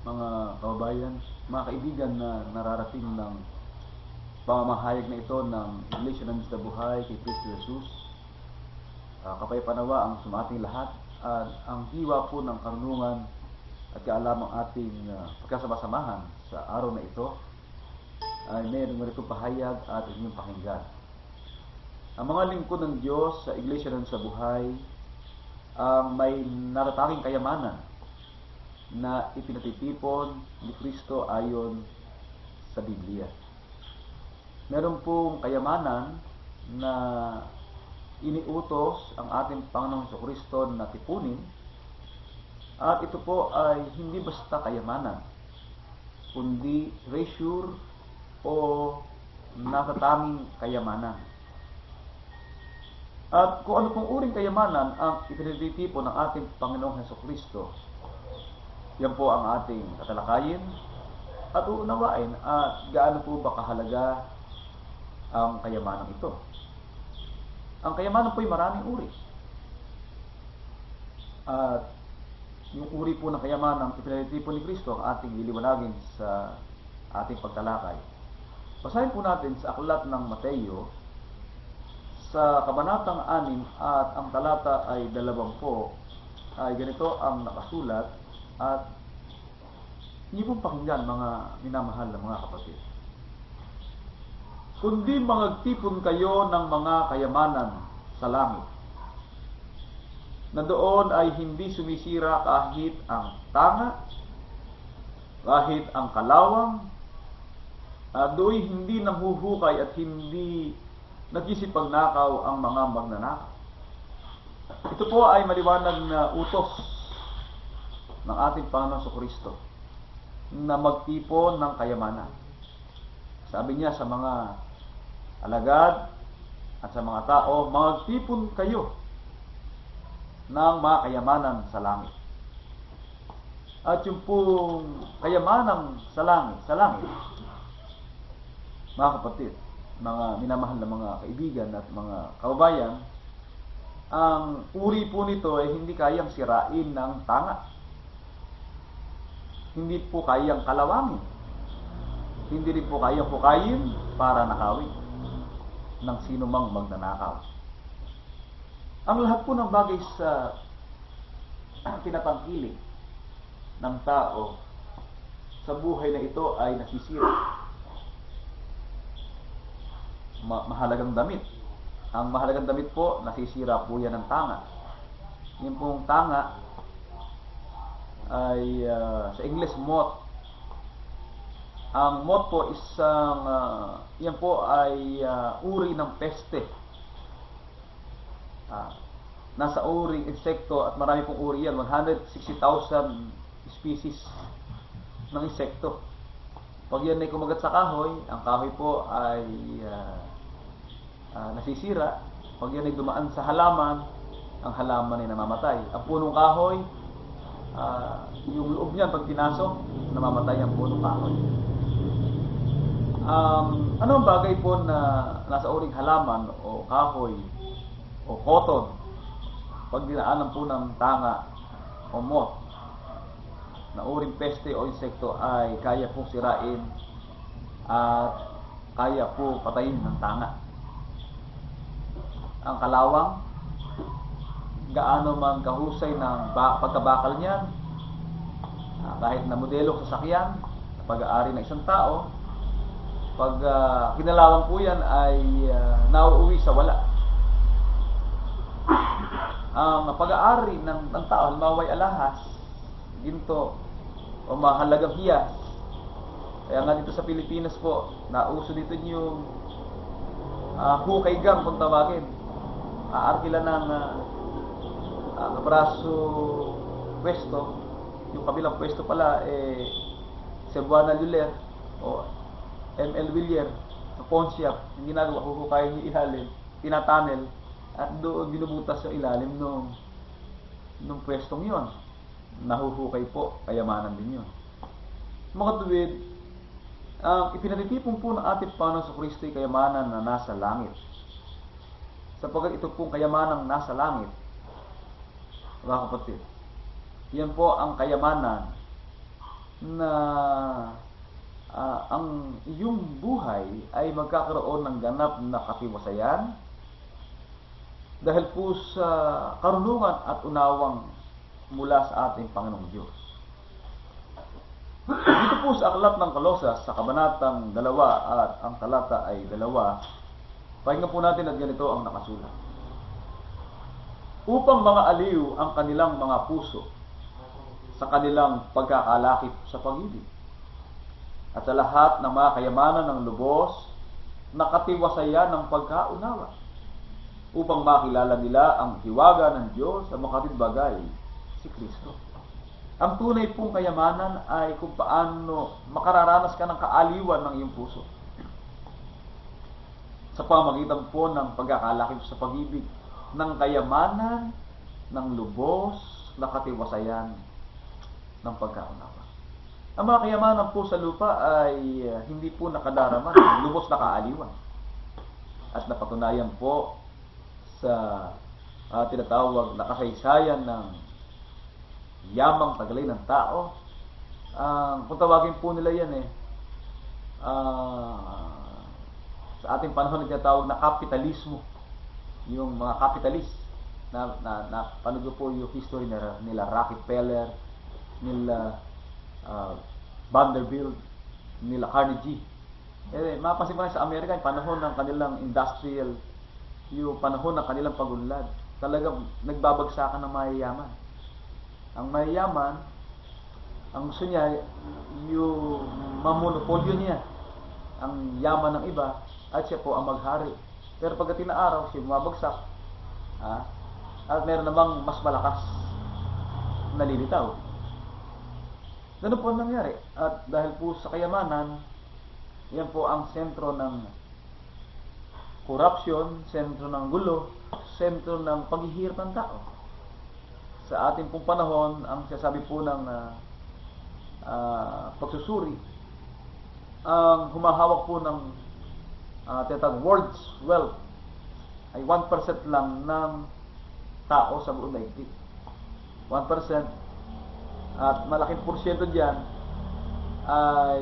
mga kababayan, mga kaibigan na nararating ng pamamahayag na ito ng Iglesia ng Diyos na Buhay kay Kristo Jesus. Kapayapanawa ang sumating lahat at ang hiwa po ng karunungan at kaalamang ating pagkasama-samahan sa araw na ito ay mayroong ganitong pahayag at inyong pakinggan. Ang mga lingkod ng Diyos sa Iglesia ng Diyos sa Buhay ang may natatanging kayamanan na ipinatitipon ni Kristo ayon sa Biblia. Meron pong kayamanan na iniutos ang ating Panginoong Jesucristo na tipunin, at ito po ay hindi basta kayamanan, kundi treasure o natatanging kayamanan. At kung ano pong uring kayamanan ang ipinatitipon ng ating Panginoong Jesucristo, yan po ang ating tatalakayin at uunawain at gaano po ba kahalaga ang kayamanan ito. Ang kayamanan po ay maraming uri. At yung uri po ng kayamanan ng ipinatitipon ni Kristo ang ating liliwanagin sa ating pagtalakay. Basahin po natin sa aklat ng Mateo sa kabanatang 6 at ang talata ay 20 ay ganito ang nakasulat, at hindi po pakinggan, mga minamahal na mga kapatid. Kundi magtipon kayo ng mga kayamanan sa langit, na doon ay hindi sumisira kahit ang tanga, kahit ang kalawang, doon hindi nahuhukay at hindi nagsisipagnakaw ang mga magnanakaw. Ito po ay maliwanag na utos ng ating Panginoon Jesucristo na magtipon ng kayamanan. Sabi niya sa mga alagad at sa mga tao, magtipon kayo ng mga kayamanan sa langit. At yung pong kayamanan sa langit, mga kapatid, mga minamahal na mga kaibigan at mga kababayan, ang uri po nito ay hindi kayang sirain ng tanga. Hindi po kayang kalawangin. Hindi rin po kayang hukayin para nakawin ng sino mang magnanakaw. Ang lahat po ng bagay sa pinatangkilik ng tao sa buhay na ito ay nasisira. Mahalagang damit. Ang mahalagang damit po, nasisira po yan ng tanga. Yung pong tanga ay sa English moth. Ang moth po isang yan po ay uri ng peste. Nasa uri insekto at marami pong uri yan, 160,000 species ng insekto. Pag yan ay kumagat sa kahoy, ang kahoy po ay nasisira. Pag yan ay dumaan sa halaman, ang halaman ay namamatay. Ang punong kahoy, yung loob niyan pag pinasok, namamatay ang punong kahoy. Ano ang bagay po na nasa uring halaman o kahoy o cotton, pag dinaanan po ng tanga o moth na uring peste o insekto, ay kaya pong sirain at kaya po patayin ng tanga. Ang kalawang, gaano man kahusay ng pagkabakal niyan, kahit na modelo sa sakyan, pag-aari ng isang tao, pag kinalawang po yan ay nauuwi sa wala. Ang pag-aari ng tao, halimbawa ay alahas, ginto, o mahalagang hiyas. Kaya nga dito sa Pilipinas po, nauso dito yung hukay gang kung tawagin. Arkila ng braso pwesto, yung kabilang pwesto pala Cebuana Luler o ML Villar sa pawn shop. Yung ginagawa, huhukayin yung ilalim, tinatanel, at doon binubutas yung ilalim nung pwestong yon. Nahuhukay po, kayamanan din yun. Mga tuwid, ang ipinatitipon po ng ating Panginoon Jesucristo ay kayamanan na nasa langit. Sapagkat ito pong kayamanang nasa langit, mga kapatid, yan po ang kayamanan na ang iyong buhay ay magkakaroon ng ganap na katiwasayan dahil po sa karunungan at unawang mula sa ating Panginoong Diyos. Dito po sa aklat ng Kolosas, sa kabanatang 2 at ang talata ay 2, pakinggan po natin at ganito ang nakasulat. Upang mga aliw ang kanilang mga puso sa kanilang pagkakalakip sa pag-ibig, at sa lahat ng mga kayamanan ng lubos na katiwasayan ng pagkaunawa, upang makilala nila ang hiwaga ng Diyos sa makatid bagay, si Kristo. Ang tunay pong kayamanan ay kung paano makararanas ka ng kaaliwan ng iyong puso sa pamagitan po ng pagkakalakip sa pag-ibig, ng kayamanan ng lubos na katiwasayan ng pagkaunawa. Ang mga kayamanan po sa lupa ay hindi po nakadarama ng lubos na kaaliwan. At napatunayan po sa tinatawag na kasaysayan ng yamang taglay ng tao. Kung tawagin po nila yan sa ating panahon tinatawag na kapitalismo. Yung mga kapitalist na panugo po yung history nila Rockefeller, nila Vanderbilt, nila Carnegie. Mapapansin mo na sa Amerika, yung panahon ng kanilang industrial, yung panahon ng kanilang pagunlad, talagang nagbabagsakan ng mayayaman. Ang mayayaman, ang gusto niya, yung mamonopolyo niya ang yaman ng iba, at siya po ang maghari. Pero pagdating na araw, siya bumabagsak, at meron namang mas malakas na lilitaw. Ganun po ang nangyari. At dahil po sa kayamanan, yan po ang sentro ng corruption, sentro ng gulo, sentro ng paghihirap ng tao. Sa ating pong panahon, ang sasabi po ng pagsusuri, ang humahawak po ng tinatawag world's wealth ay 1% lang ng tao sa buong daigdig. 1%. At malaking porsyento diyan ay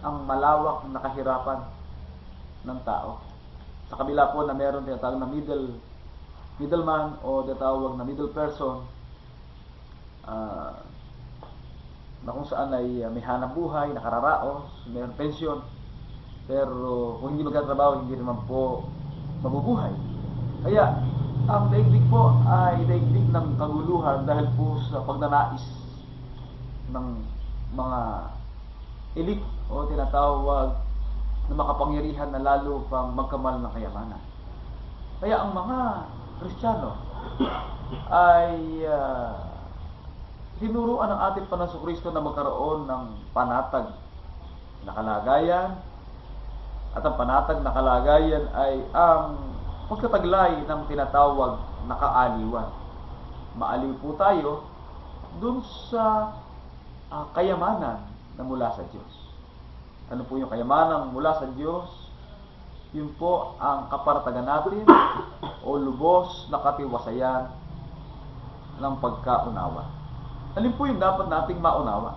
ang malawak na kahirapan ng tao. Sa kabila po na meron tinatawag na middleman o tinatawag na middle person, na kung saan ay may hanap buhay, nakararaos, mayroong pensyon, pero kung hindi magtatrabaho, hindi naman po mabubuhay. Kaya ang daigdig po ay daigdig ng kaguluhan dahil po sa pagnanais ng mga elite o tinatawag na makapangyarihan na lalo pang magkamal ng kayamanan. Kaya ang mga Kristiyano ay tinuruan ng ating Panginoong Kristo na magkaroon ng panatag na kalagayan, at ang panatag na kalagayan ay ang pagkataglay ng tinatawag na kaaliwan. Maaliw po tayo dun sa kayamanan na mula sa Diyos. Ano po yung kayamanan mula sa Diyos? Yun po ang kaparatagan natin o lubos na katiwasayan ng pagkaunawa. Alin po yung dapat nating maunawa,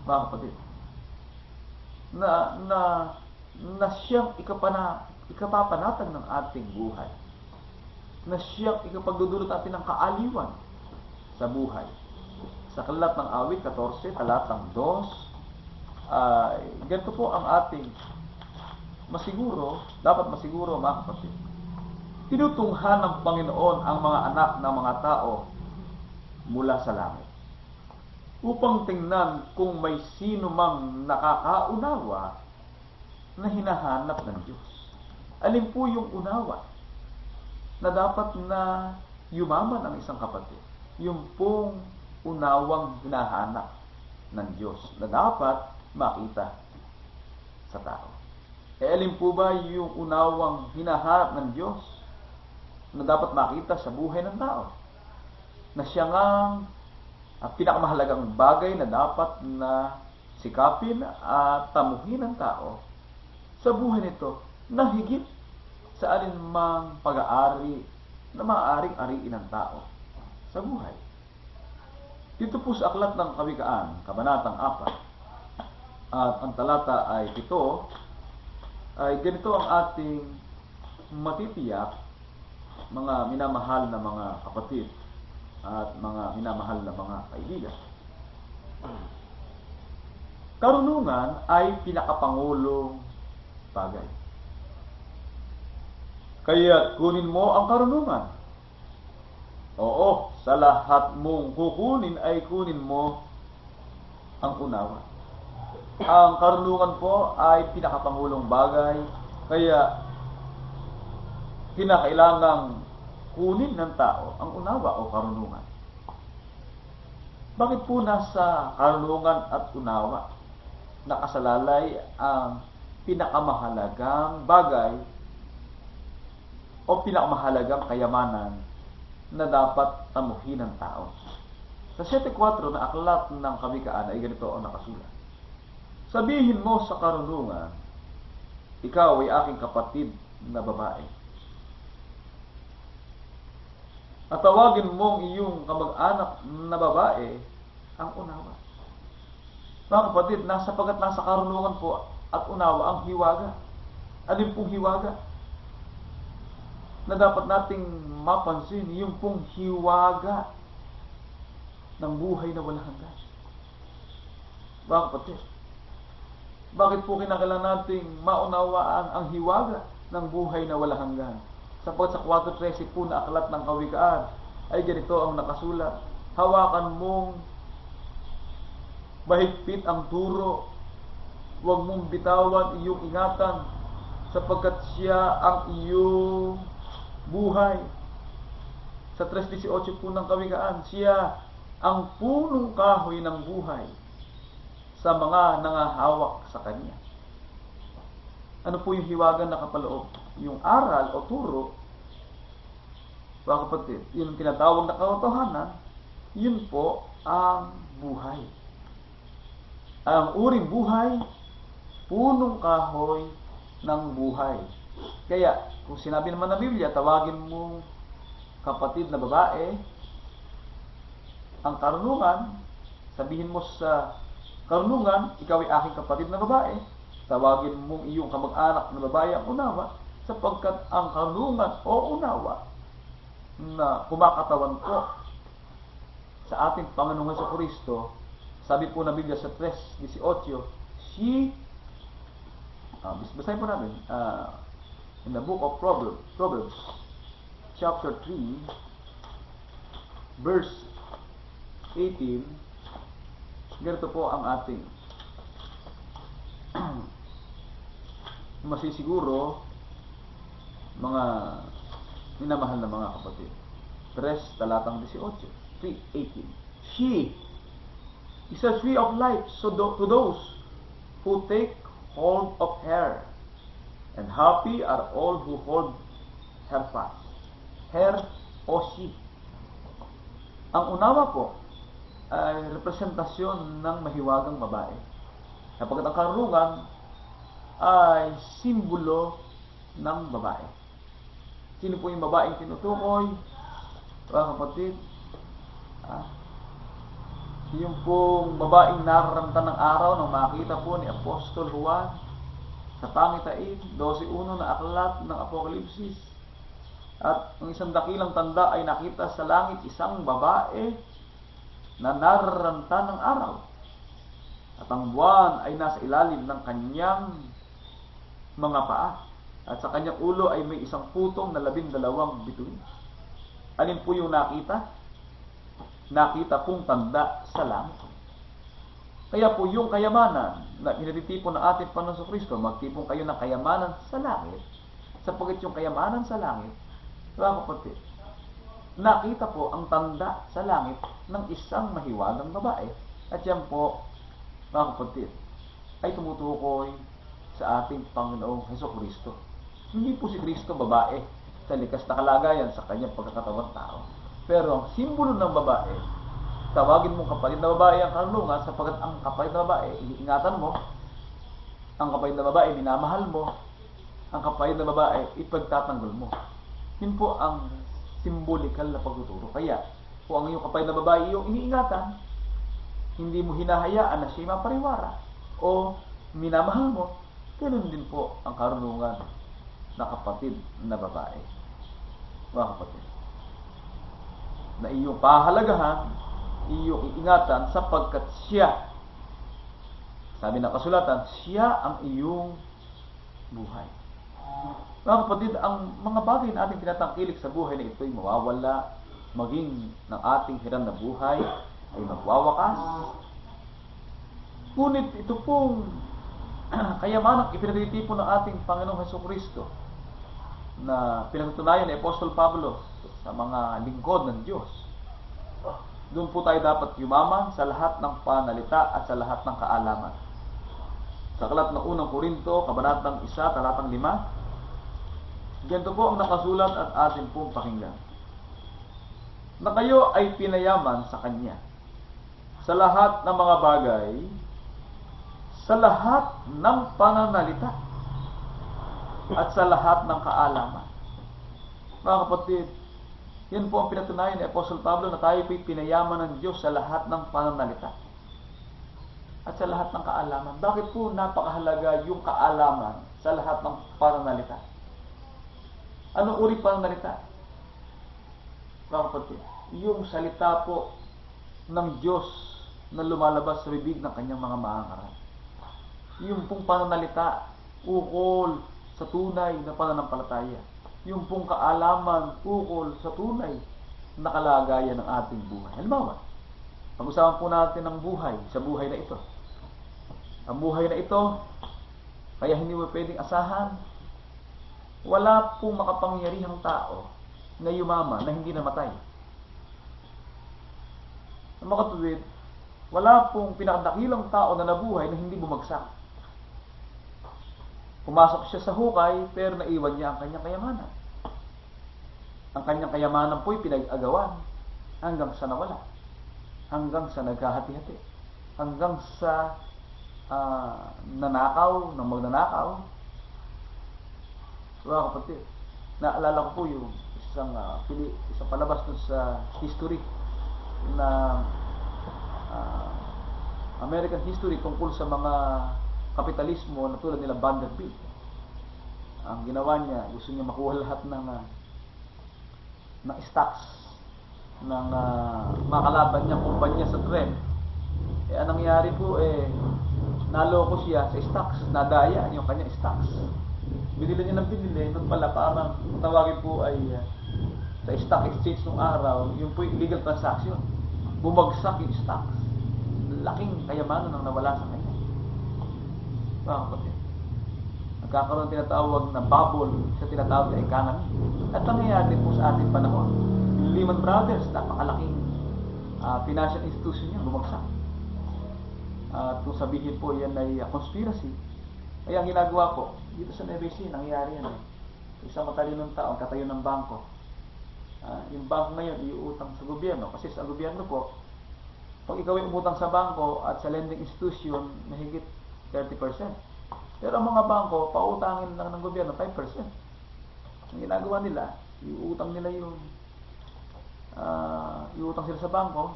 mga kapatid? Na siyang ikapapanatag ng ating buhay. Na siyang ikapagdudulot natin ng kaaliwan sa buhay. Sa aklat ng Awit 14, talatang 2, ganito po ang ating dapat masiguro mga kapatid. Tinutunghan ng Panginoon ang mga anak ng mga tao mula sa langit, upang tingnan kung may sino mang nakakaunawa na hinahanap ng Diyos. Alin po yung unawa na dapat na yumaman ang isang kapatid? Yung pong unawang hinahanap ng Diyos na dapat makita sa tao. Alin po ba yung unawang hinahanap ng Diyos na dapat makita sa buhay ng tao? Na siya ngang pinakamahalagang bagay na dapat na sikapin at tamuhin ng tao sa buhay nito na higit sa alinmang pag-aari na maaaring ariin ng tao sa buhay. Dito po sa Aklat ng Kawikaan, Kabanatang 4, at ang talata ay 7, ay ganito ang ating matitiyak, mga minamahal na mga kapatid at mga minamahal na mga kaibigan. Karunungan ay pinakapangulong bagay. Kaya kunin mo ang karunungan. Oo, sa lahat mong kukunin ay kunin mo ang unawa. Ang karunungan po ay pinakapangulong bagay, kaya kinakailangang kunin ng tao ang unawa o karunungan. Bakit po nasa karunungan at unawa nakasalalay ang pinakamahalagang bagay o pinakamahalagang kayamanan na dapat tamuhin ng tao? Sa 7:4 na Aklat ng Kawikaan ay ganito ang nakasulat. Sabihin mo sa karunungan, ikaw ay aking kapatid na babae. At tawagin mong iyong kamag-anak na babae ang unawa. Mga kapatid, sapagat nasa karunungan po at unawa ang hiwaga. Alin pong hiwaga? Na dapat nating mapansin, yung pong hiwaga ng buhay na walang hanggan. Mga kapatid, bakit po kinakailangan nating maunawaan ang hiwaga ng buhay na walang hanggan? Sapagkat sa 4:13 po na Aklat ng Kawikaan ay ganito ang nakasulat. Hawakan mong mahigpit ang turo, huwag mong bitawan iyong ingatan, sapagkat siya ang iyong buhay. Sa 3:18 po ng Kawikaan, siya ang punong kahoy ng buhay sa mga nangahawak sa kanya. Ano po yung hiwagan na kapaloob? Yung aral o turo, mga kapatid, yung tinatawag na katotohanan, yun po ang buhay. Ang uring buhay, punong kahoy ng buhay. Kaya, kung sinabi naman ng Biblia, tawagin mo kapatid na babae, ang karunungan, sabihin mo sa karunungan, ikaw ay aking kapatid na babae, tawagin mong iyong kamag-anak na babae ang unawa, sapagkat ang karunungan o unawa na kumakatawan po sa ating Panginoong Jesucristo, sabi po ng Biblia sa 3:18, basahin po natin, in the book of Proverbs, chapter 3, verse 18, ganito po ang ating masisiguro mga minamahal na mga kapatid. 3:18. She is a tree of life to those who take hold of her, and happy are all who hold her fast. Her o she. Ang unawa po ay representasyon ng mahiwagang babae. Sapagkat ang karunungan ay simbolo ng babae. Sino po yung babaeng tinutukoy? Mga kapatid, yung pong babaeng nararamtan ng araw nang makita po ni Apostol Juan sa pangitain, 12:1 na aklat ng Apokalipsis. At ang isang dakilang tanda ay nakita sa langit isang babae na nararamtan ng araw. At ang buwan ay nasa ilalim ng kanyang mga paa. At sa kanyang ulo ay may isang putong na 12 bituin. Alin po yung nakita? Nakita pong tanda sa langit. Kaya po yung kayamanan na pinatitipon ng ating Panginoon Kristo, magtipon kayo ng kayamanan sa langit, sapagkat yung kayamanan sa langit, mga kapatid, nakita po ang tanda sa langit ng isang mahiwagang babae. At yan po, mga kapatid, ay tumutukoy sa ating Panginoong Jesucristo. Hindi po si Kristo babae sa likas na kalagayan sa kanyang pagkakatawang tao. Pero ang simbolo ng babae, tawagin mong kapatid na babae ang karunungan, sapagkat ang kapatid na babae, iniingatan mo, ang kapatid na babae, minamahal mo, ang kapatid na babae, ipagtatanggol mo. Yun po ang simbolikal na pagtuturo. Kaya, kung ang iyong kapatid na babae iyong iniingatan, hindi mo hinahayaan na siya'y mapariwara o minamahal mo, ganoon din po ang karunungan na kapatid na babae. Mga kapatid, na iyong pahalagahan, iyong iingatan sapagkat siya, sabi ng kasulatan, siya ang iyong buhay. Mga kapatid, ang mga bagay na ating tinatangkilik sa buhay na ito'y mawawala, maging ng ating hiram na buhay ay magwawakas. Ngunit ito pong kayamanang ipinagtitipon ng ating Panginoong Hesukristo na pinatutunayan ni Apostol Pablo sa mga lingkod ng Diyos. Doon po tayo dapat yumaman sa lahat ng panalita at sa lahat ng kaalaman. Sa aklat ng unang Korinto, kabanatang 1, talatang 5, ganito po ang nakasulat at atin pong pakinggan. Na kayo ay pinayaman sa Kanya sa lahat ng mga bagay, sa lahat ng pananalita, at sa lahat ng kaalaman. Mga kapatid, yan po ang pinatunayan ni Apostol Pablo na tayo po'y pinayaman ng Diyos sa lahat ng pananalita at sa lahat ng kaalaman. Bakit po napakahalaga yung kaalaman sa lahat ng pananalita? Anong uri pananalita? Mga kapatid, yung salita po ng Diyos na lumalabas sa bibig ng kanyang mga maangaral. Yung pong pananalita ukol sa tunay na pananampalataya. Yung pong kaalaman ukol sa tunay na kalagayan ng ating buhay. Halimbawa, pag-usapan po natin ng buhay sa buhay na ito. Ang buhay na ito, kaya hindi mo pwedeng asahan, wala pong makapangyarihang tao na yumaman na hindi namatay. Ang makatuwid, wala pong pinakadakilang tao na nabuhay na hindi bumagsak. Pumasok siya sa hukay, pero naiwan niya ang kanyang kayamanan. Ang kanyang kayamanan po'y pinag-agawan hanggang sa nawala. Hanggang sa naghahati-hati. Hanggang sa nanakaw, ng magnanakaw. Mga kapatid, naalala ko po yung isang palabas dun sa history na American history tungkol sa mga kapitalismo na tulad nila Vanderbilt. Ang ginawa niya, gusto niya makuha lahat ng stocks ng mga kalaban niya, kumpanya sa tren. Anong nangyari po, naloko siya sa stocks, nadaya yung kanyang stocks. Binili niya ng binili, nung pala parang tawagin po ay sa stock exchange nung araw, yung po illegal transaction. Bumagsak yung stocks. Laking kayamanan ang nawala sa kanya. Kapatid, nagkakaroon tinatawag na bubble sa tinatawag na economy. At nangyayari po sa ating panahon. Yung Lehman Brothers, napakalaking financial institution niya, bumagsak. At kung sabihin po yan ay conspiracy, ay ang ginagawa po, dito sa NBC, nangyayari yan. Isang matalinong tao, katayo ng bangko. Yung bangko ngayon, iuutang sa gobyerno. Kasi sa gobyerno po, pag ikaw ay umutang sa bangko at sa lending institution, mahigit 30%. Pero ang mga bangko, pautangin lang ng gobyerno 5%. Ang ginagawa nila, iutang nila iutang sila sa bangko,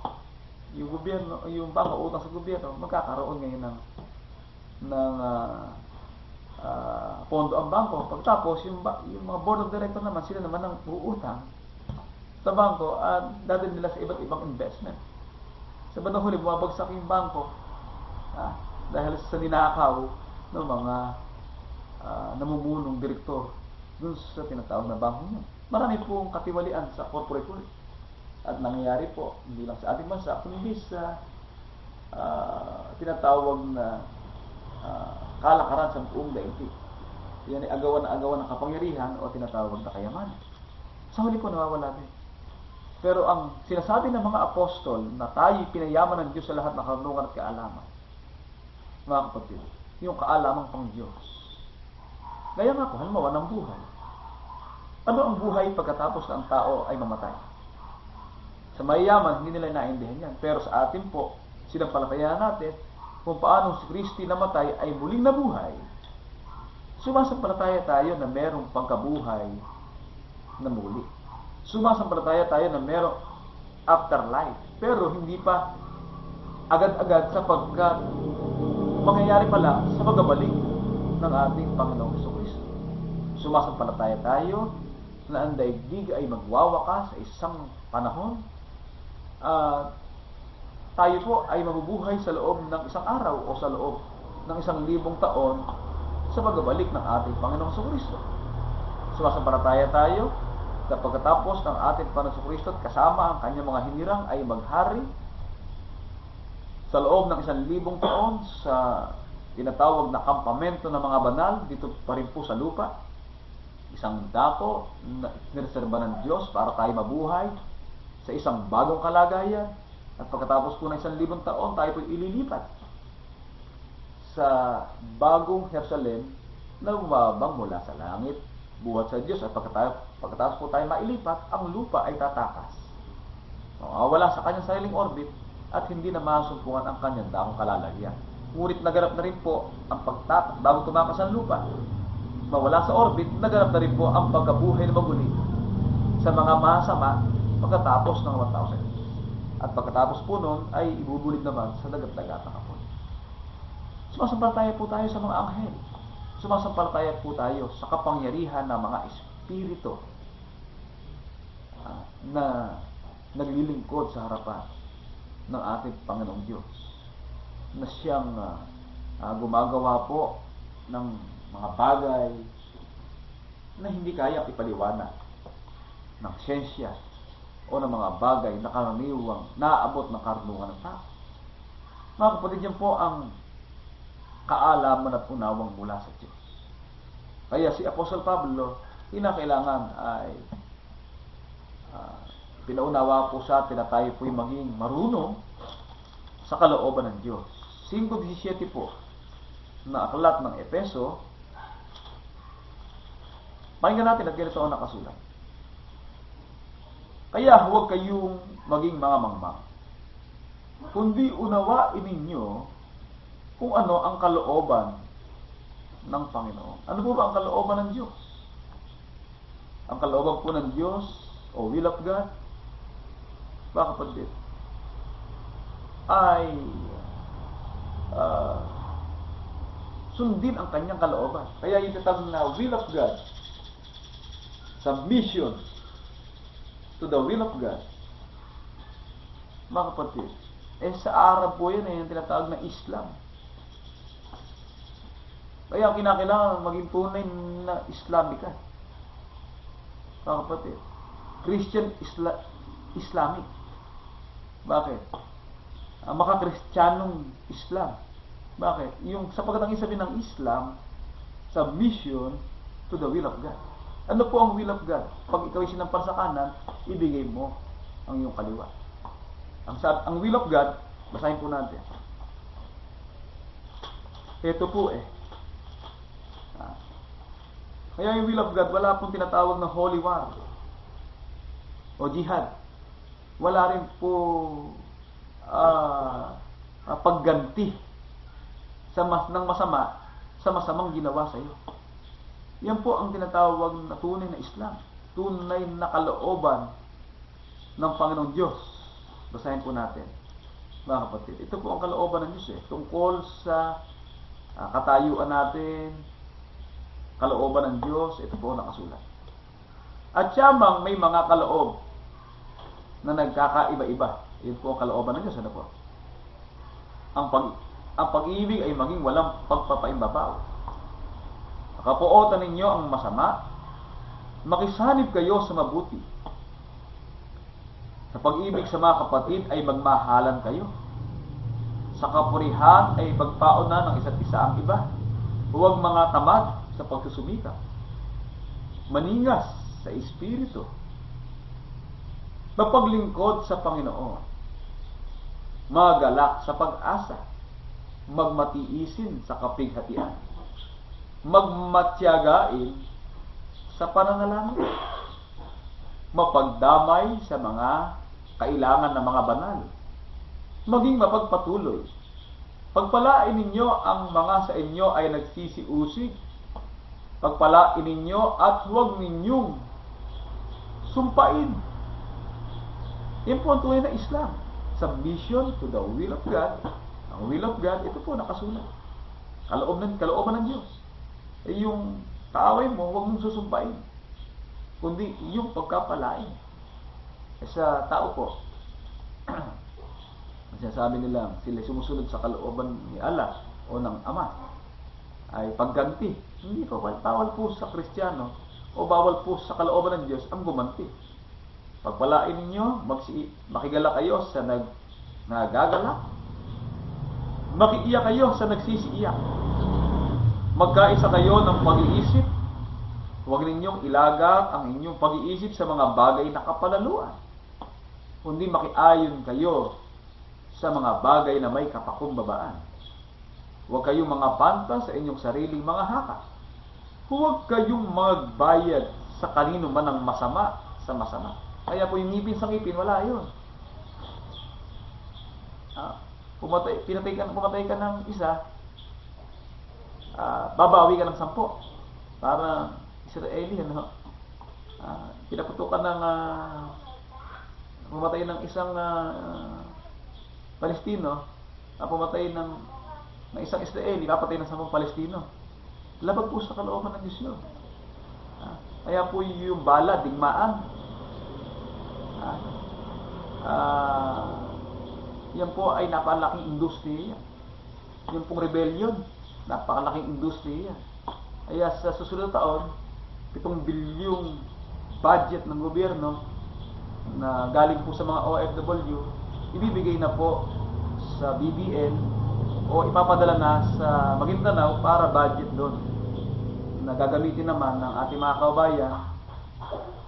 yung gobyerno, yung bangko utang sa gobyerno, magkakaroon ngayon ng pondo ang bangko. Pagtapos, yung mga board of director naman, sila naman ang uutang sa bangko at dadalhin nila sa iba't ibang investment. Sa bandang huli, bumabagsak yung bangko dahil sa ninakaw ng mga namumunong direktor dun sa tinatawag na bangko niya. Marami pong katiwalian sa corporate world. At nangyayari po, hindi lang sa ating bansa, kundi sa tinatawag na kalakaran sa buong daigdig. Yan ay agawan ng kapangyarihan o tinatawag na kayamanan. Sa huli po, nawawala din. Pero ang sinasabi ng mga apostol na tayo pinayaman ng Diyos sa lahat ng karunungan at kaalaman, mga kapatid, yung kaalaman pang Diyos. Gaya nga po, halimbawa ng buhay. Ano ang buhay pagkatapos na ang tao ay mamatay? Sa mayayaman, hindi nila naintindihan yan. Pero sa atin po, sinampalatayanan natin kung paano si Kristi namatay ay muling nabuhay. Sumasampalataya tayo na merong pagkabuhay na muli. Sumasampalataya tayo na merong afterlife. Pero hindi pa agad-agad sapagkat mangyayari pala sa pagbabalik ng ating Panginoong Jesucristo. Sumasampalataya tayo na ang daigdig ay magwawakas sa isang panahon. Tayo po ay mabubuhay sa loob ng isang araw o sa loob ng 1,000 taon sa pagbabalik ng ating Panginoong Jesucristo. Sumasampalataya tayo na pagkatapos ng ating Panginoong Jesucristo at kasama ang kanyang mga hinirang ay maghari sa loob ng 1,000 taon sa tinatawag na kampamento ng mga banal dito pa rin po sa lupa. Isang dako na nireserba ng Diyos para tayo mabuhay sa isang bagong kalagayan. At pagkatapos po ng 1,000 taon, tayo po ililipat sa bagong Jerusalem na bumabang mula sa langit, buhat sa Diyos. At pagkatapos po tayo mailipat, ang lupa ay tatakas. Wala sa kanyang sariling orbit at hindi na masumpungan ang kanyang dakong kalalagyan. Ngunit naganap na rin po ang pagtatak bago tumakas ang lupa. Mawala sa orbit, naganap na rin po ang pagkabuhay na maguli sa mga masama pagkatapos ng 1,000 years. At pagkatapos po nun ay ibubulid naman sa dagat-dagat ng apoy. Sumasampalataya po tayo sa mga anghel. Sumasampalataya po tayo sa kapangyarihan ng mga espiritu na naglilingkod sa harapan ng ating Panginoong Diyos, na siyang gumagawa po ng mga bagay na hindi kaya ipaliwanag ng siyensya o ng mga bagay na karaniwang naaabot ng karunungan ng tao. Mga kapatid, yan po ang kaalaman at unawang mula sa Diyos. Kaya si Apostol Pablo, kinakailangan ay pinaunawa po sa atin na tayo po'y maging marunong sa kalooban ng Diyos. 5:17 po na aklat ng Efeso. Pakinggan natin at ganito ang nakasulat. Kaya huwag kayong maging mga mangmang, kundi unawain ninyo kung ano ang kalooban ng Panginoon. Ano po ba ang kalooban ng Diyos? Ang kalooban po ng Diyos o will of God, mga kapatid, ay sundin ang kanyang kalooban. Kaya yung tatawag na will of God, submission to the will of God, mga kapatid, sa Arab po yan yung tinatawag na Islam. Kaya kinakailangan maging tunay na Islamika, mga kapatid. Christian Islamic. Bakit? Maka-Kristiyanong Islam. Bakit? Yung sapagkat ang isabi ng Islam, submission to the will of God. Ano po ang will of God? Pag ikaw ay sinampal sa kanan, ibigay mo ang iyong kaliwa. Ang will of God, basahin po natin. Ito po Kaya yung will of God, wala pong tinatawag na holy war o jihad. Wala rin po pagganti ng masama sa masamang ginawa sa iyo. Yan po ang tinatawag na tunay na Islam. Tunay na kalooban ng Panginoong Diyos. Basahin po natin, mga kapatid. Ito po ang kalooban ng Diyos tungkol sa katayuan natin, kalooban ng Diyos. Ito po ang nakasulat. At siyamang may mga kaloob na nagkakaiba-iba. Ito po ang kalooban ng Diyos. Ano po? Ang pag-ibig ay maging walang pagpapaimbabaw. Kapuotan ninyo ang masama, makisanib kayo sa mabuti. Sa pag-ibig sa mga kapatid ay magmahalan kayo. Sa kapurihan ay pagpauna ng isa't isa ang iba. Huwag mga tamad sa pagsusumikap. Maningas sa espiritu. Mapaglingkod sa Panginoon. Magalak sa pag-asa. Magmatiisin sa kapighatian. Magmatyagain sa pananalangin. Mapagdamay sa mga kailangan ng mga banal. Maging mapagpatuloy. Pagpalain ninyo ang mga sa inyo ay nagsisiusig. Pagpalain ninyo at huwag ninyong sumpain. Yan po ang tunay na Islam. submission to the will of God. Ang will of God, ito po nakasulat. Kalooban ng Diyos. Yung kaaway mo, huwag mong susumpain, kundi yung pagkapalain. Sa tao po, sinasabi nila, sila sumusunod sa kalooban ni Allah o ng Ama, ay pagganti. Hindi po, bawal po sa Kristiyano o bawal po sa kalooban ng Diyos ang gumanti. Pagpalain ninyo, makigala kayo sa nagagalak, makiiyak kayo sa nagsisiiyak, magkaisa kayo ng pag-iisip. Huwag ninyong ilagak ang inyong pag-iisip sa mga bagay na kapalaluan, kundi makiayon kayo sa mga bagay na may kapakumbabaan. Huwag kayong mga panta sa inyong sariling mga haka. Huwag kayong magbayad sa kanino man ng masama sa masama. Kaya po yung ngipin sa ngipin, wala yun. Pumatay ka ng isa, babawi ka ng 10. Para Israeli, pinaputukan ng pumatay ng isang Palestino, pumatay ng isang Israeli, papatay ng 10 Palestino. Labag po sa kalooban ng Diyos yun. Kaya po yung bala, digmaan. Yan po ay napakalaking industriya. Yung pong rebellion, napakalaking industriya. Kaya sa susunod na taon, 7 bilyong budget ng gobyerno na galing po sa mga OFW, ibibigay na po sa BBN o ipapadala na sa Maguindanao para budget doon, na gagamitin naman ng ating mga kababayan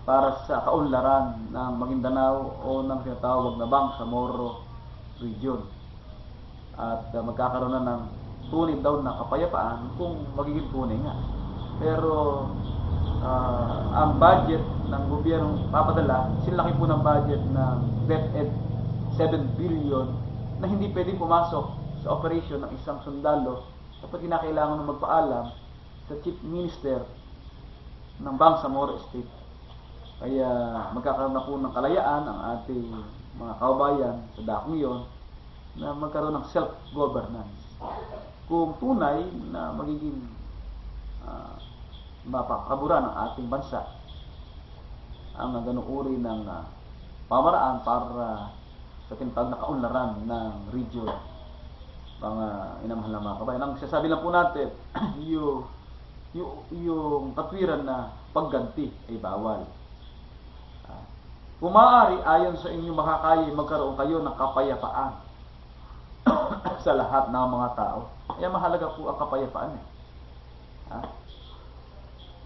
para sa kaunlaran ng Maguindanao o ng tinatawag na Bangsamoro region. At magkakaroon na ng tunay daw na kapayapaan kung magiging tunay nga. Pero ang budget ng gobyernong papadala, sinlaki po ng budget ng DepEd 7 billion na hindi pwedeng pumasok sa operation ng isang sundalo kapag kinakailangan ng magpaalam sa Chief Minister ng Bangsamoro State. Kaya magkakaroon na po ng kalayaan ang ating mga kababayan sa dakong iyon na magkaroon ng self-governance. Kung tunay na magiging mapakaburan ng ating bansa ang ganung uri ng pamaraan para sa tinatawag na kaunlaran ng region, mga inamahal na mga kabayan. Ang sasabi lang po natin, yung katwiran na pagganti ay bawal. Kung maaari, ayon sa inyong makakaya, magkaroon kayo ng kapayapaan sa lahat ng mga tao. Kaya mahalaga po ang kapayapaan.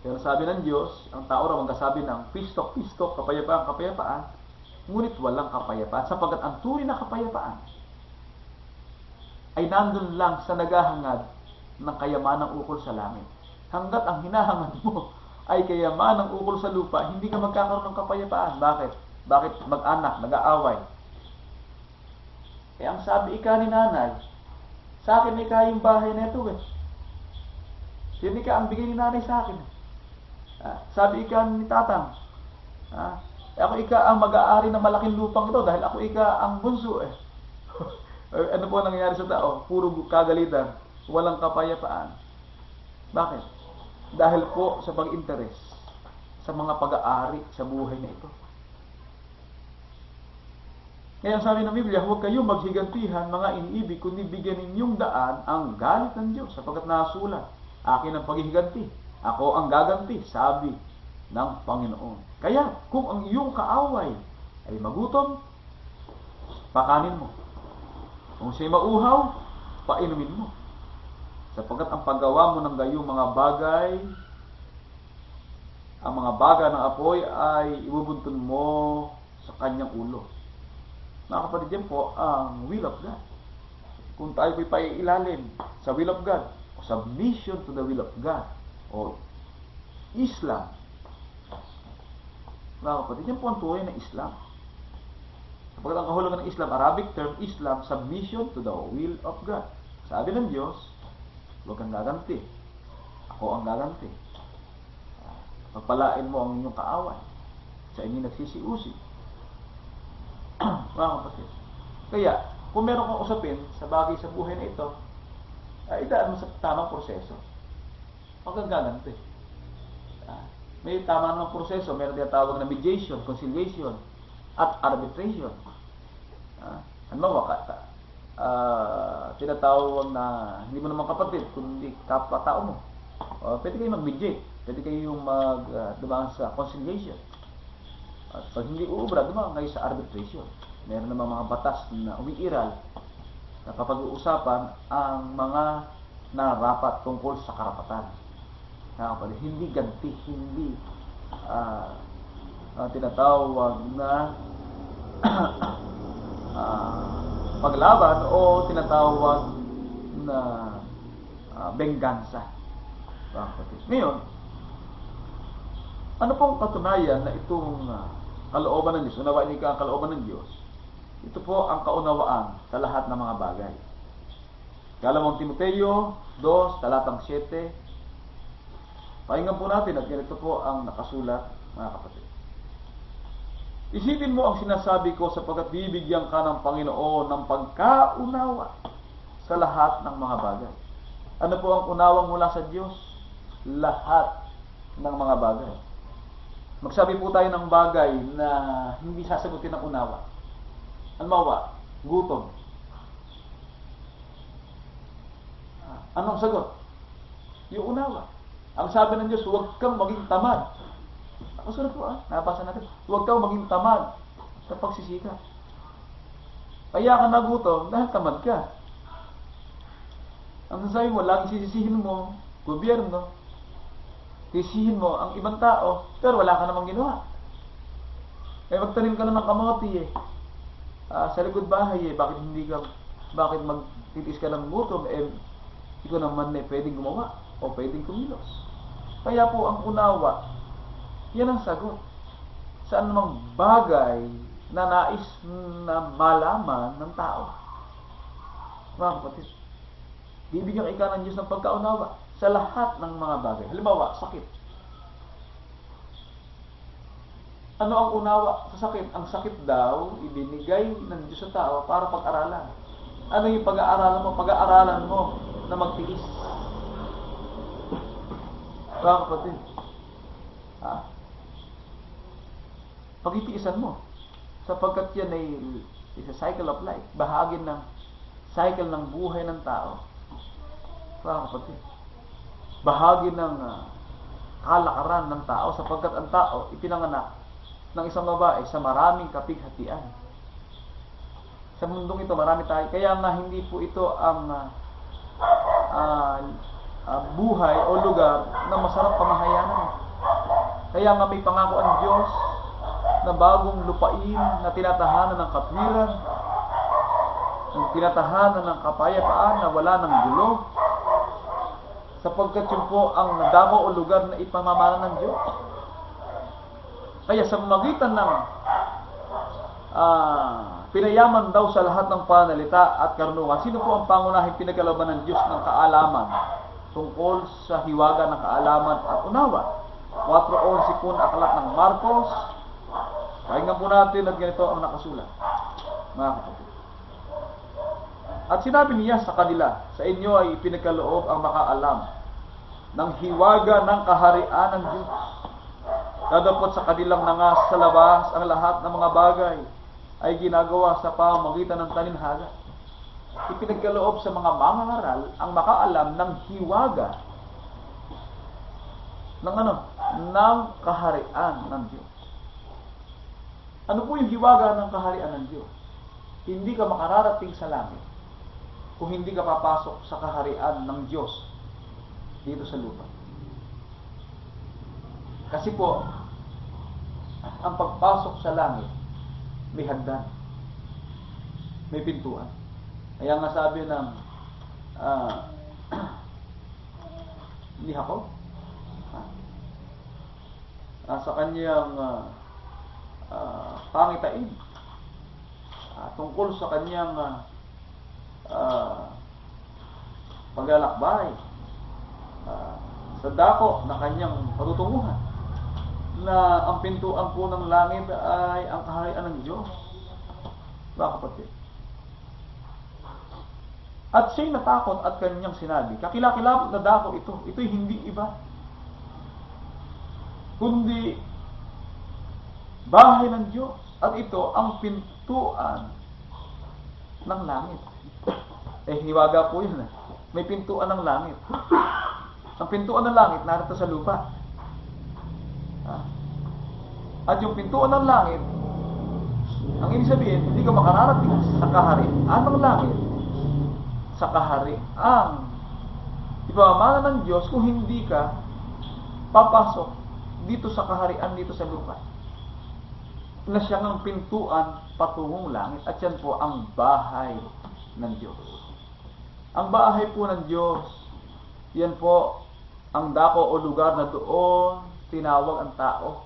Pero sabi ng Diyos, ang tao raw magkasabi ng pistok, kapayapaan, kapayapaan, ngunit walang kapayapaan, sapagkat ang tunay na kapayapaan ay nandun lang sa naghahangad ng kayamanang ukol sa langit. Hanggat ang hinahangad mo ay kayamanang ukol sa lupa, hindi ka magkakaroon ng kapayapaan. Bakit? Bakit mag-anak, nag-aaway? Ang sabi ika ni nanay, sa akin ika yung bahay na ito Hindi ka ang bigay ni nanay sa akin. Sabi ika ni tatang, ako ika ang mag-aari ng malaking lupang ito dahil ako ika ang bunso Ano po nangyayari sa tao? Puro kagalitan, walang kapayapaan. Bakit? Dahil po sa pag-interes sa mga pag-aari sa buhay na ito. Kaya sabi ng Biblia, huwag kayong maghigantihan mga iniibig, kundi bigyan ninyong daan ang galit ng Diyos, sapagkat nasulat, akin ang paghihiganti, ako ang gaganti, sabi ng Panginoon. Kaya kung ang iyong kaaway ay magutom, pakanin mo. Kung siya'y mauhaw, painumin mo. Sapagkat ang paggawa mo ng gayong mga bagay, ang mga baga ng apoy ay ibubuntun mo sa kanyang ulo. Mga kapatid, yan po ang will of God. Kung tayo po'y paiilalim sa will of God, o submission to the will of God, o Islam, mga kapatid, yan po ang tuloy na Islam. Sapagkat ang kahulugan ng Islam, Arabic term Islam, submission to the will of God. Sabi ng Diyos, huwag kang gaganti, ako ang gaganti. Pagpalain mo ang inyong kaaway, sa inyong nagsisiusi. Mga kapatid, Kaya, kung meron kang usapin sa bagay sa buhay na ito, ay idaan mo sa tamang proseso. Huwag kang gaganto eh. May tama namang proseso, meron tinatawag na mediation, conciliation, at arbitration. Tinatawag na hindi mo naman kapatid, kundi kapwa-tao mo. Pwede kayong mag-mediate, pwede kayong dumaan sa conciliation. At pag hindi uubra, dumaan kayo sa arbitration. Meron namang mga batas na umiiral na kapag-uusapan ang mga nararapat tungkol sa karapatan. Hindi ganti, hindi tinatawag na paglaban o tinatawag na benggansa. Ngayon, ano pong katunayan na itong kalooban ng Diyos, unawain niyo ang kalooban ng Diyos? Ito po ang kaunawaan sa lahat ng mga bagay. Kalamang Timoteo 2, talatang 7. Pakinggan po natin at ganito po ang nakasulat, mga kapatid. Isipin mo ang sinasabi ko sapagkat bibigyan ka ng Panginoon ng pagkaunawa sa lahat ng mga bagay. Ano po ang unawang mula sa Diyos? Lahat ng mga bagay. Magsabi po tayo ng bagay na hindi sasagutin ng unawa. Halimbawa, gutom. Anong sagot? Yung unawa. Ang sabi ng Diyos, huwag kang maging tamad. Nakasunod po nabasa natin. Huwag kang maging tamad sa pagsisikap. Kaya ka nagutom dahil tamad ka. Ang sasabi mo, lagi sisisihin mo, gobyerno, sisihin mo ang ibang tao, pero wala ka namang ginawa. Magtanim ka na ng kamote sa likod bahay bakit magtitis ka ng gutom, ikaw naman pwedeng gumawa o pwedeng kumilos. Kaya po ang unawa, yan ang sagot. Sa anumang bagay na nais na malaman ng tao. Mga kapatid, bibigyan ka ng Diyos ng pagkaunawa sa lahat ng mga bagay. Halimbawa, sakit. Ano ang unawa sa sakit? Ang sakit daw, ibinigay ng Diyos sa tao para pag-aralan. Ano yung pag-aaralan mo? Pag-aaralan mo na magtiis. Mga kapatid, pag-itiisan mo. Sapagkat yan ay is a cycle of life. Bahagi ng cycle ng buhay ng tao. Mga kapatid, bahagi ng kalakaran ng tao sapagkat ang tao ipinanganak ng isang babae sa maraming kapighatian. Sa mundong ito marami tayo. Kaya nga hindi po ito ang buhay o lugar na masarap pamahayanan. Kaya nga may pangako ang Diyos na bagong lupain na tinatahanan ng katwiran, ng tinatahanan ng kapayapaan na wala ng gulo, sapagkat yun po ang damo o lugar na ipamamana ng Diyos. Kaya sa magitan ng pinayaman daw sa lahat ng panalita at karunungan, sino po ang pangunahing pinagkalooban ng Diyos ng kaalaman tungkol sa hiwaga ng kaalaman at unawa? 4:11 po na aklat ng Marcos. Pakinggan po natin at ganito ang nakasulat, mga kapatid. At sinabi niya sa kanila, sa inyo ay ipinagkaloob ang makaalam ng hiwaga ng kaharian ng Diyos. Dadapot sa kanilang nangas sa labas ang lahat ng mga bagay ay ginagawa sa pamamagitan ng talinhaga. Ipinagkaloob sa mga mangangaral ang makaalam ng hiwaga ng kaharian ng Diyos. Ano po yung hiwaga ng kaharian ng Diyos? Hindi ka makararating sa langit kung hindi ka papasok sa kaharian ng Diyos dito sa lupa. Kasi po, ang pagpasok sa langit may hagdan, may pintuan. Kaya nga sabi ng ni Jacob sa kanyang pangitain tungkol sa kanyang paglalakbay sa dako na kanyang patutunguhan, na ang pintuan po ng langit ay ang kaharian ng Diyos. Mga kapatid, At siya'y natakot at kanyang sinabi, kakilakilabot na dako ito. Ito'y hindi iba, kundi bahay ng Diyos. At ito ang pintuan ng langit. Hiwaga po yun. May pintuan ng langit. Ang pintuan ng langit narito sa lupa. At yung pintuan ng langit, ang ibig sabihin, hindi ka makararating sa kaharian ng langit, sa kaharian ipamamana ng Diyos kung hindi ka papasok dito sa kaharian dito sa lupa, na siyang ang pintuan patungong langit. At yan po ang bahay ng Diyos. Ang bahay po ng Diyos, yan po ang dako o lugar na doon tinawag ang tao,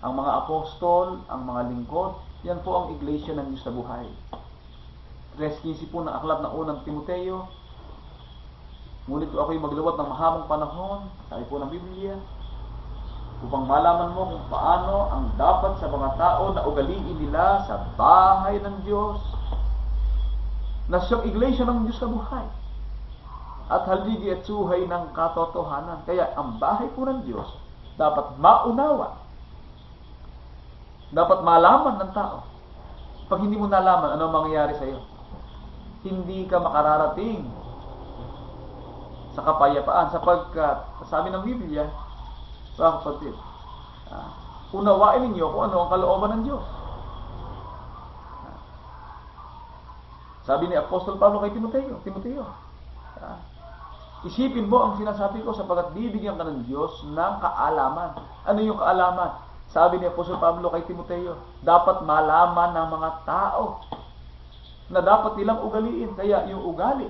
ang mga apostol, ang mga lingkod. Yan po ang iglesia ng Diyos sa buhay. 3:15 po ng aklat ng unang Timoteo, ngunit ako'y magluwat ng mahabang panahon, sabi po ng Biblia, upang malaman mo kung paano ang dapat sa mga tao na ugaliin nila sa bahay ng Diyos, na siyang iglesia ng Diyos sa buhay, at haligi at suhay ng katotohanan. Kaya ang bahay po ng Diyos dapat maunawa, dapat malaman ng tao. Pag hindi mo nalaman, ano mangyayari sa iyo? Hindi ka makararating sa kapayapaan, sapagkat sabi ng Biblia, mga kapatid, unawain ninyo kung ano ang kalooban ng Diyos. Sabi ni Apostol Pablo kay Timoteo, isipin mo ang sinasabi ko, sapagkat bibigyan ka ng Diyos ng kaalaman. Ano yung kaalaman? Sabi ni Apostol Pablo kay Timoteo, dapat malaman ng mga tao na dapat nilang ugaliin. Kaya yung ugali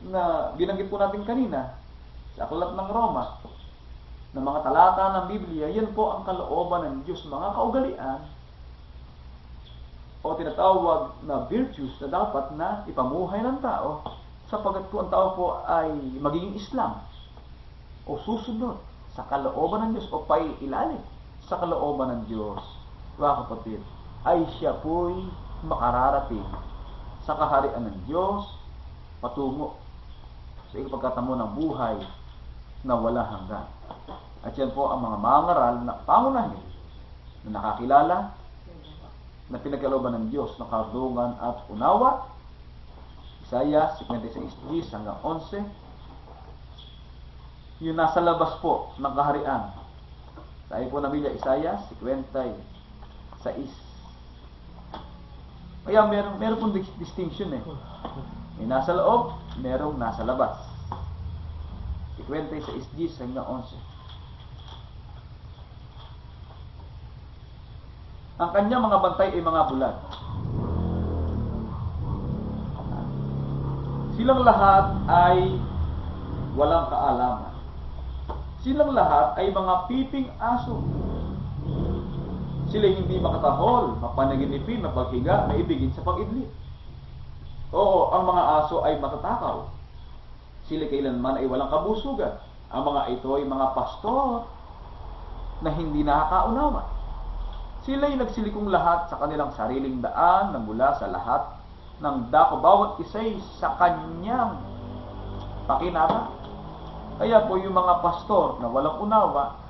na binanggit po natin kanina sa aklat ng Roma, na mga talata ng Biblia, yan po ang kalooban ng Diyos, mga kaugalian o tinatawag na virtues na dapat na ipamuhay ng tao, sapagkat po ang tao po ay magiging Islam o susunod sa kalooban ng Diyos o pailalim sa kalooban ng Diyos, mga kapatid, ay siya po'y makararating sa kaharian ng Diyos patungo sa ipagkatamo ng buhay na wala hanggan. At yan po ang mga mangaral na pangunahin na nakakilala na pinagkalooban ng Diyos ng karunungan at unawa. Isaiah 56:10 hanggang 11. Yung nasa labas po ng kaharian, sabi po ng Biblia, Isaiah 56. Kaya meron pong distinction may nasa loob, merong nasa labas. 56:10 hanggang 11. Ang kanyang mga bantay ay mga bulag. Silang lahat ay walang kaalaman. Silang lahat ay mga piping aso. Sila hindi makatahol, mapanaginipin, mapaghiga, maibigin sa pag-idlip. Oo, ang mga aso ay matatakaw. Sila kailanman ay walang kabusugan. Ang mga ito ay mga pastor na hindi nakakaunawa. Sila ay nagsilikong lahat sa kanilang sariling daan na mula sa lahat ng dako. Bawat isa'y sa kanyang pakinabang. Kaya po yung mga pastor na walang unawa,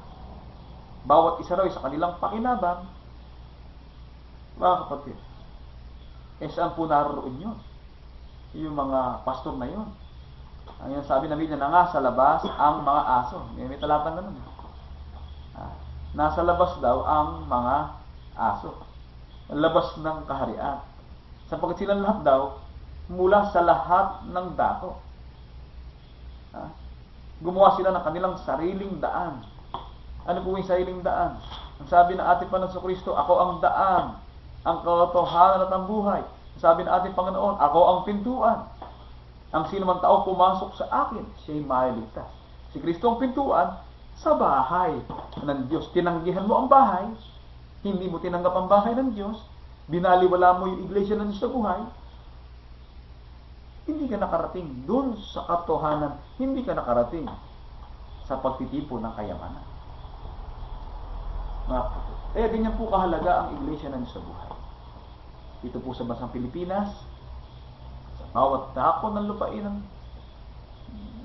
bawat isa raw sa kanilang pakinabang, mga kapatid, saan po naroon yun? Yung mga pastor na yun. Ang sabi na Biblia na nga sa labas ang mga aso. May talatang ganun. Nasa labas daw ang mga aso. Labas ng kaharian. Sapagkat silang lahat daw mula sa lahat ng dako. Gumawa sila ng kanilang sariling daan. Ano po yung sariling daan? Ang sabi ng ating Panginoon Kristo, ako ang daan, ang katotohanan at ang buhay. Ang sabi ng ating Panginoon, ako ang pintuan. Ang sino man tao pumasok sa akin, siya'y maliligtas. Si Kristo ang pintuan sa bahay ng Diyos. Tinanggihan mo ang bahay, hindi mo tinanggap ang bahay ng Diyos, binaliwala mo yung iglesia ng Diyos sa buhay, hindi ka nakarating dun sa katotohanan, hindi ka nakarating sa pagtitipon ng kayamanan. Kaya ganyan po kahalaga ang iglesia ng Diyos sa buhay. Dito po sa bansang Pilipinas, bawat dako ng lupain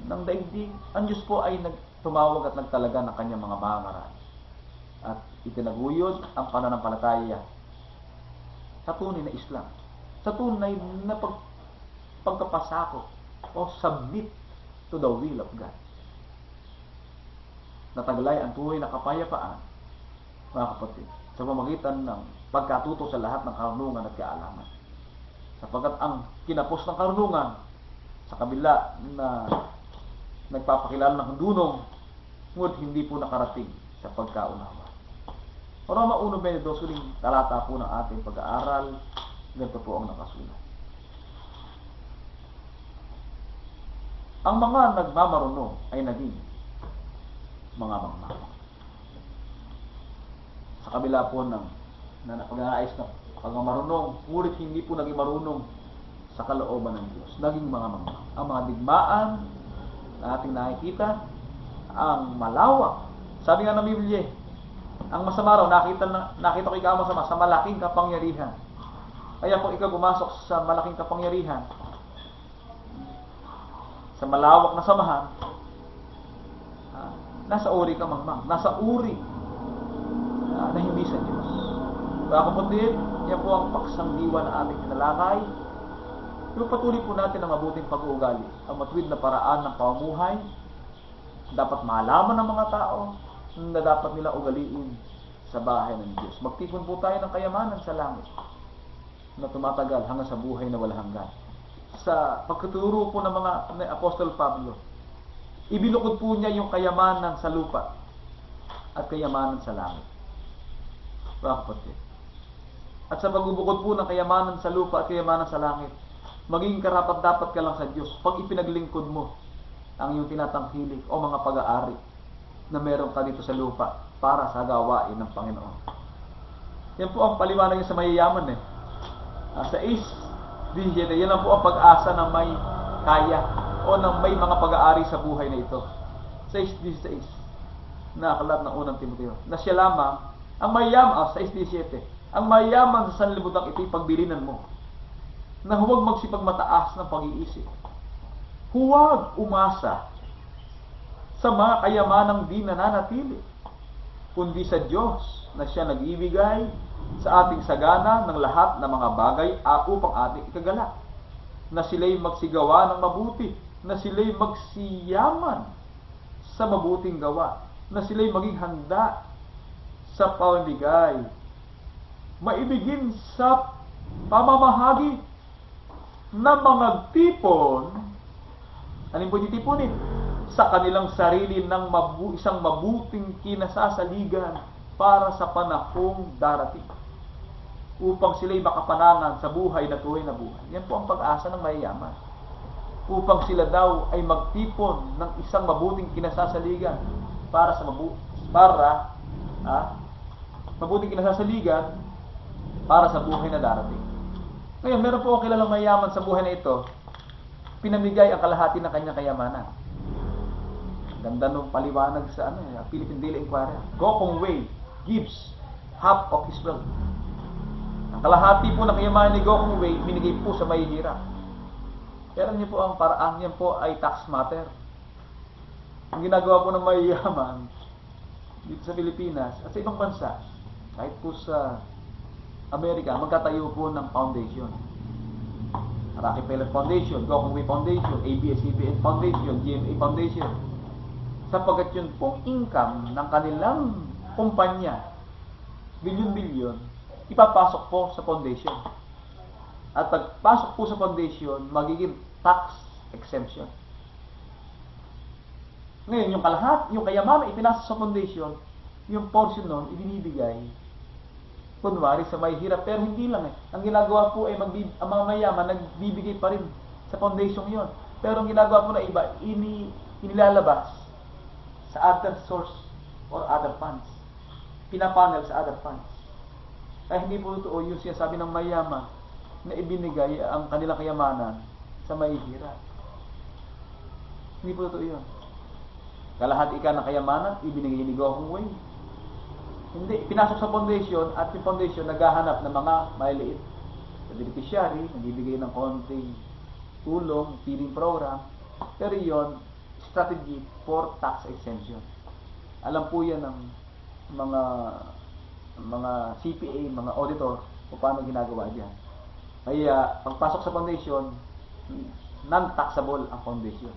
ng daigdig, ang Diyos po ay tumawag at nagtalaga ng kanyang mga mangaraan. At itinaguyod ang pananampalataya sa tunay na Islam, sa tunay na pagkapasakop o submit to the will of God. Nataglay ang tunay na kapayapaan, mga kapatid, sa pamamagitan ng pagkatuto sa lahat ng karunungan at kaalaman. Sapagkat ang kinapos ng karunungan sa kabila na nagpapakilala ng dunong, ngunit hindi po nakarating sa pagkaunawa. Roma 1:22, huling talata po ng ating pag-aaral, ganito po ang nakasulat. Ang mga nagmamarunong ay naging mga mangmang. Sa kabila po ng pag-aayos na pagmamarunong, ngunit hindi po naging marunong sa kalooban ng Diyos. Naging mga mangmang. Ang mga digmaan na ating nakikita, ang malawak. Sabi nga ng Biblia, ang masama raw, nakita ko ikaw masama sa malaking kapangyarihan. Kaya kung ikaw pumasok sa malaking kapangyarihan, sa malawak na samahan, nasa uri ka mangmang. Nasa uri na hindi sa Diyos. Mga kapatid, yan po ang paksang diwa na ating tinalakay. Yung patuloy po natin ang mabuting pag-uugali, ang matuwid na paraan ng pamumuhay, dapat malaman ng mga tao na dapat nila ugaliin sa bahay ng Diyos. Magtipon po tayo ng kayamanan sa langit na tumatagal hanggang sa buhay na walang hanggan. Sa pagkaturo po ng mga Apostol Pablo, ibinukod po niya yung kayamanan sa lupa at kayamanan sa langit. Kapatid. At sa pagbubukod po ng kayamanan sa lupa at kayamanan sa langit, maging karapat-dapat ka lang sa Diyos pag ipinaglingkod mo ang iyong tinatangkilik o mga pag-aari na meron ka dito sa lupa para sa gawain ng Panginoon. Yan po ang paliwanag niya sa mayayaman Sa 6:17, yan lang po ang pag-asa ng may kaya o ng may mga pag-aari sa buhay na ito. 6:16, na aklat ng unang Timoteo, na siya lamang ang mayayaman. 6:17, ang mayayaman sa sanlibutan ito'y pagbilinan mo, na huwag magsipagmataas ng pag-iisip. Huwag umasa sa mga kayamanang di nananatili, kundi sa Diyos na siya nag-ibigay sa ating sagana ng lahat ng mga bagay upang ating ikagalak. Na sila'y magsigawa ng mabuti, na sila'y magsiyaman sa mabuting gawa, na sila'y maging handa sa pamimigay, maibigin sa pamamahagi na mga tipon. Alin po titipunin? Sa kanilang sarili ng isang mabuting kinasasaligan para sa panahong darating, upang sila'y makapanangan sa buhay na tuloy na buhay. Yan po ang pag-asa ng mayayaman. Upang sila daw ay magtipon ng isang mabuting kinasasaligan para sa mabuting kinasasaligan para sa buhay na darating. Ngayon, meron po akong kilalang mayayaman sa buhay na ito, pinamigay ang kalahati ng kanyang kayamanan. Ganda nung paliwanag sa Philippine Daily Inquirer. Go Kong Wei gives half of his wealth. Ang kalahati po ng kayamanan ni Go Kong Wei binigay po sa mahihirap. Pero niyo po ang paraan niyan po ay tax matter. Ang ginagawa po ng mayayaman dito sa Pilipinas at sa ibang bansa, kahit po sa Amerika, magkatayo po ng foundation. Rockefeller Foundation, Go Kong Wei Foundation, ABS-CBN Foundation, GMA Foundation. Sapagkat yun pong income ng kanilang kumpanya, bilyon-bilyon, ipapasok po sa foundation. At pagpasok po sa foundation, magiging tax exemption. Ngayon, yung kayamanan ipinasok sa foundation, yung portion nun, ibinibigay kunwari sa may hirap, pero hindi lang Ang ginagawa po ay ang mga mayaman nagbibigay pa rin sa foundation yon. Pero ang ginagawa po na iba, inilalabas sa other source or other funds. Pinapanel sa other funds. Kaya hindi po totoo yung sinasabi ng mayaman na ibinigay ang kanilang kayamanan sa mahihirap. Hindi po totoo yun. Kalahati ka ng kayamanan, ibinigay ni Go Kong Wei. Hindi, pinasok sa foundation at yung foundation naghahanap ng mga maliliit. Sa beneficiary, nagbibigay ng konting tulong, feeding program, pero yon strategy for tax exemption. Alam po yan ng mga CPA, mga auditor, kung paano ginagawa dyan. Kaya, pagpasok sa foundation, non-taxable ang foundation.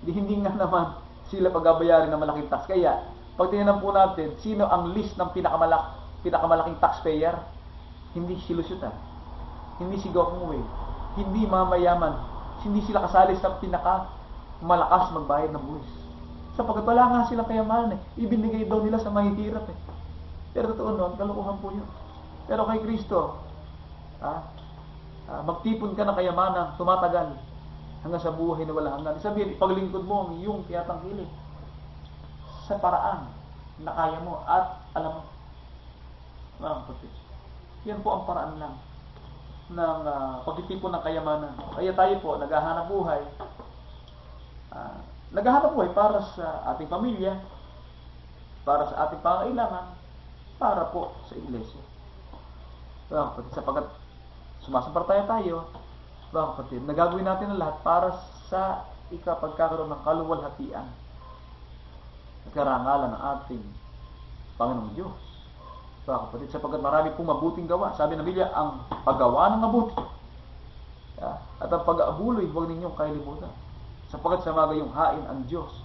Hindi nga naman sila pagbabayarin ng malaking tax. Kaya, pag tinignan po natin, sino ang list ng pinakamalaking taxpayer? Hindi si Lusyutan, hindi si Gokongwei, hindi mamayaman, hindi sila kasali sa pinakamalakas magbayad ng buwis. Sapagkat wala nga silang kayamanan ibinigay daw nila sa mahihirap Pero totoo nun, kalokohan po yun. Pero kay Kristo, magtipon ka ng kayamanan, tumatagal, hanggang sa buhay na wala hanggan. Sabihin, ipaglingkod mo ang iyong tinatangkilik sa paraan na kaya mo at alam mo. Yan po ang paraan lang ng pagtitipon ng kayamanan. Kaya tayo po, naghahanap buhay. Naghahanap buhay para sa ating pamilya, para sa ating pangailangan, para po sa iglesia. Sapagkat sumasampalataya tayo, nagagawin natin ang lahat para sa ikapagkakaroon ng kaluwalhatian at karangalan ng ating Panginoong Diyos. Sapagkat marami pong mabuting gawa. Sabi ng Biblia, ang paggawa ng mabuti at ang pag-aabuloy, huwag ninyong kailimutan. Sapagkat sa mga gayong hain ang Diyos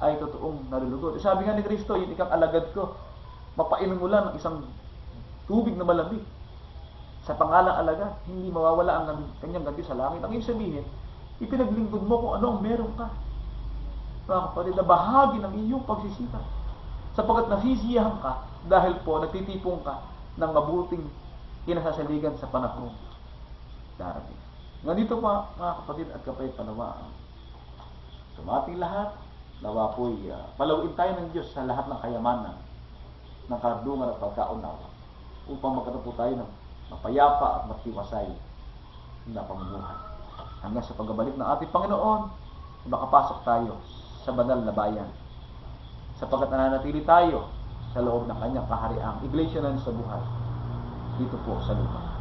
ay totoong nalulugod. Sabi nga ni Kristo, yung ikang alagad ko, mapainom mo lang ng isang tubig na malamig. Sa pangalang alagad, hindi mawawala ang kanyang ganti sa langit. Ang ibig sabihin, ipinaglingkod mo kung ano ang meron ka. Mga kapatid, na bahagi ng iyong pagsisikap. Sapagkat nasisiyahan ka dahil po nagtitipong ka ng mabuting kinasasaligan sa panahon darating. Nandito pa, mga kapatid at kapatid, panawa tumating lahat, nawa po'y palawin tayo ng Diyos sa lahat ng kayamanan, ng kardungan at pagkaunawa, upang magkaroon po tayo ng mapayapa at matiwasay na pamumuhay. Hanggang sa pagbabalik ng ating Panginoon, makapasok tayo sa banal na bayan, sapagkat nananatili tayo sa loob ng kanyang kahariang iglesia na sa buhay dito po sa lupa.